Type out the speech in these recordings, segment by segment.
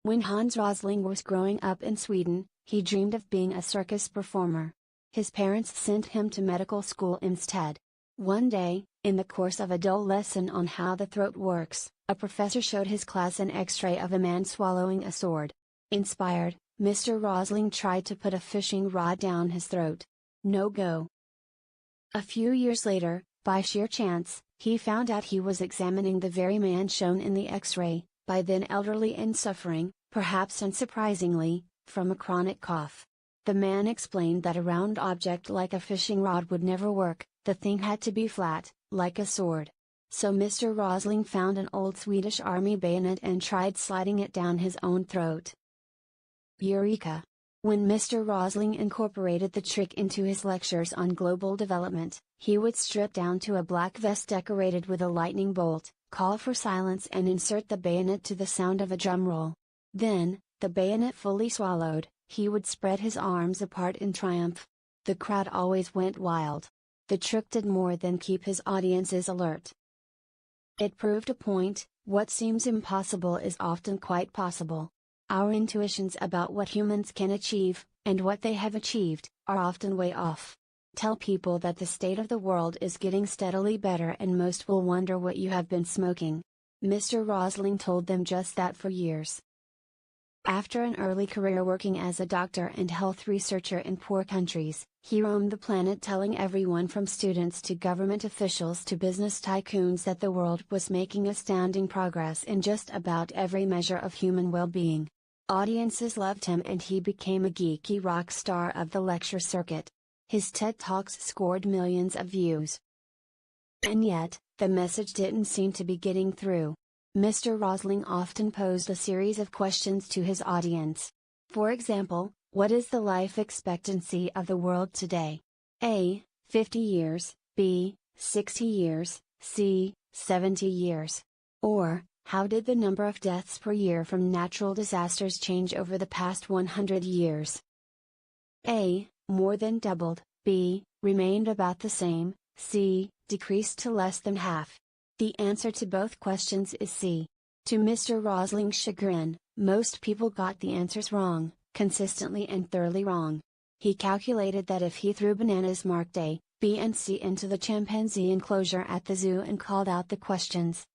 When Hans Rosling was growing up in Sweden, he dreamed of being a circus performer. His parents sent him to medical school instead. One day, in the course of a dull lesson on how the throat works, a professor showed his class an X-ray of a man swallowing a sword. Inspired, Mr. Rosling tried to put a fishing rod down his throat. No go. A few years later, by sheer chance, he found out he was examining the very man shown in the X-ray, by then elderly and suffering, perhaps unsurprisingly, from a chronic cough. The man explained that a round object like a fishing rod would never work, the thing had to be flat, like a sword. So Mr. Rosling found an old Swedish army bayonet and tried sliding it down his own throat. Eureka! When Mr. Rosling incorporated the trick into his lectures on global development, he would strip down to a black vest decorated with a lightning bolt, call for silence and insert the bayonet to the sound of a drum roll. Then, the bayonet fully swallowed, he would spread his arms apart in triumph. The crowd always went wild. The trick did more than keep his audiences alert. It proved a point: what seems impossible is often quite possible. Our intuitions about what humans can achieve, and what they have achieved, are often way off. Tell people that the state of the world is getting steadily better and most will wonder what you have been smoking. Mr. Rosling told them just that for years. After an early career working as a doctor and health researcher in poor countries, he roamed the planet telling everyone from students to government officials to business tycoons that the world was making astounding progress in just about every measure of human well-being. Audiences loved him and he became a geeky rock star of the lecture circuit. His TED Talks scored millions of views. And yet, the message didn't seem to be getting through. Mr. Rosling often posed a series of questions to his audience. For example, what is the life expectancy of the world today? A. 50 years, B. 60 years, C. 70 years. Or, how did the number of deaths per year from natural disasters change over the past 100 years? A. More than doubled, B. Remained about the same, C. Decreased to less than half. The answer to both questions is C. To Mr. Rosling's chagrin, most people got the answers wrong, consistently and thoroughly wrong. He calculated that if he threw bananas marked A, B and C into the chimpanzee enclosure at the zoo and called out the questions,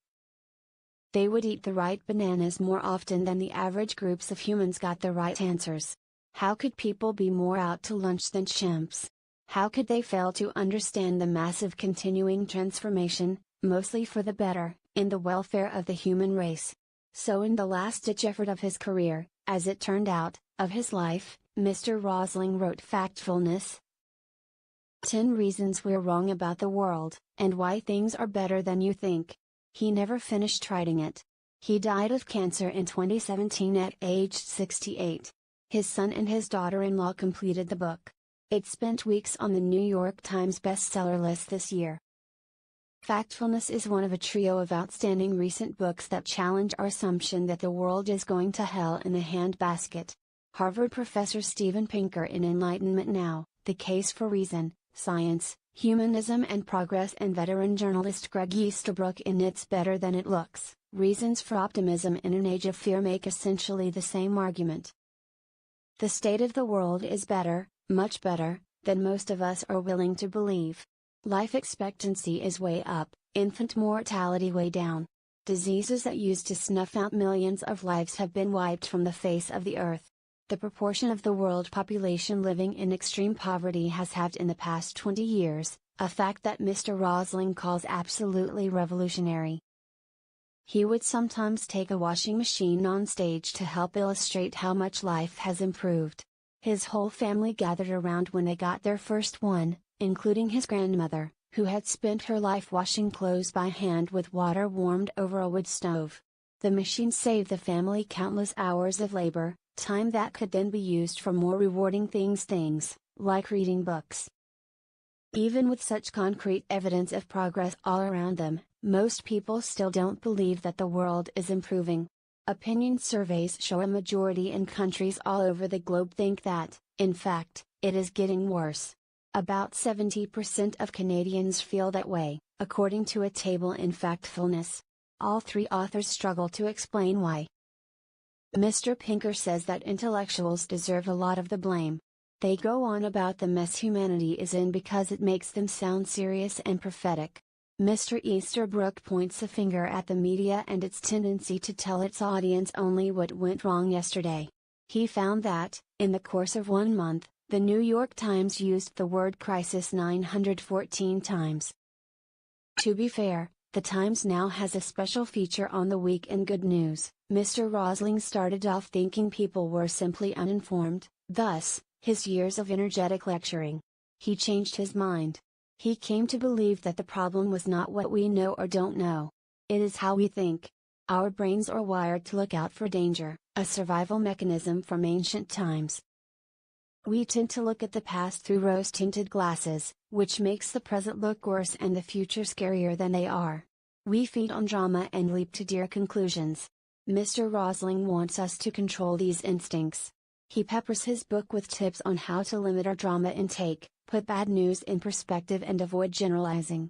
they would eat the right bananas more often than the average groups of humans got the right answers. How could people be more out to lunch than chimps? How could they fail to understand the massive continuing transformation, mostly for the better, in the welfare of the human race? So in the last-ditch effort of his career, as it turned out, of his life, Mr. Rosling wrote Factfulness. 10 Reasons We're Wrong About the World, and Why Things Are Better Than You Think. He never finished writing it. He died of cancer in 2017 at age 68. His son and his daughter-in-law completed the book. It spent weeks on the New York Times bestseller list this year. Factfulness is one of a trio of outstanding recent books that challenge our assumption that the world is going to hell in a handbasket. Harvard professor Steven Pinker in Enlightenment Now, The Case for Reason, Science, Humanism and Progress, and veteran journalist Greg Easterbrook in It's Better Than It Looks, Reasons for Optimism in an Age of Fear make essentially the same argument. The state of the world is better, much better, than most of us are willing to believe. Life expectancy is way up, infant mortality way down. Diseases that used to snuff out millions of lives have been wiped from the face of the earth. The proportion of the world population living in extreme poverty has halved in the past 20 years, a fact that Mr. Rosling calls absolutely revolutionary. He would sometimes take a washing machine on stage to help illustrate how much life has improved. His whole family gathered around when they got their first one, including his grandmother, who had spent her life washing clothes by hand with water warmed over a wood stove. The machine saved the family countless hours of labor, time that could then be used for more rewarding things, like reading books. Even with such concrete evidence of progress all around them, most people still don't believe that the world is improving. Opinion surveys show a majority in countries all over the globe think that, in fact, it is getting worse. About 70% of Canadians feel that way, according to a table in Factfulness. All three authors struggle to explain why. Mr. Pinker says that intellectuals deserve a lot of the blame. They go on about the mess humanity is in because it makes them sound serious and prophetic. Mr. Easterbrook points a finger at the media and its tendency to tell its audience only what went wrong yesterday. He found that, in the course of 1 month, the New York Times used the word crisis 914 times. To be fair, the Times now has a special feature on the week in good news. Mr. Rosling started off thinking people were simply uninformed, thus, his years of energetic lecturing. He changed his mind. He came to believe that the problem was not what we know or don't know. It is how we think. Our brains are wired to look out for danger, a survival mechanism from ancient times. We tend to look at the past through rose-tinted glasses, which makes the present look worse and the future scarier than they are. We feed on drama and leap to dear conclusions. Mr. Rosling wants us to control these instincts. He peppers his book with tips on how to limit our drama intake, put bad news in perspective and avoid generalizing.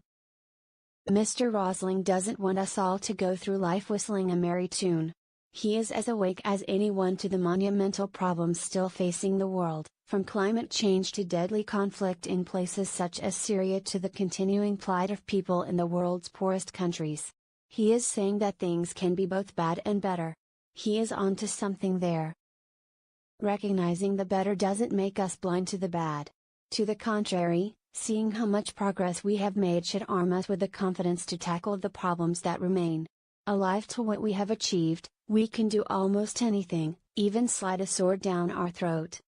Mr. Rosling doesn't want us all to go through life whistling a merry tune. He is as awake as anyone to the monumental problems still facing the world, from climate change to deadly conflict in places such as Syria to the continuing plight of people in the world's poorest countries. He is saying that things can be both bad and better. He is onto something there. Recognizing the better doesn't make us blind to the bad. To the contrary, seeing how much progress we have made should arm us with the confidence to tackle the problems that remain. Alive to what we have achieved, we can do almost anything, even slide a sword down our throat.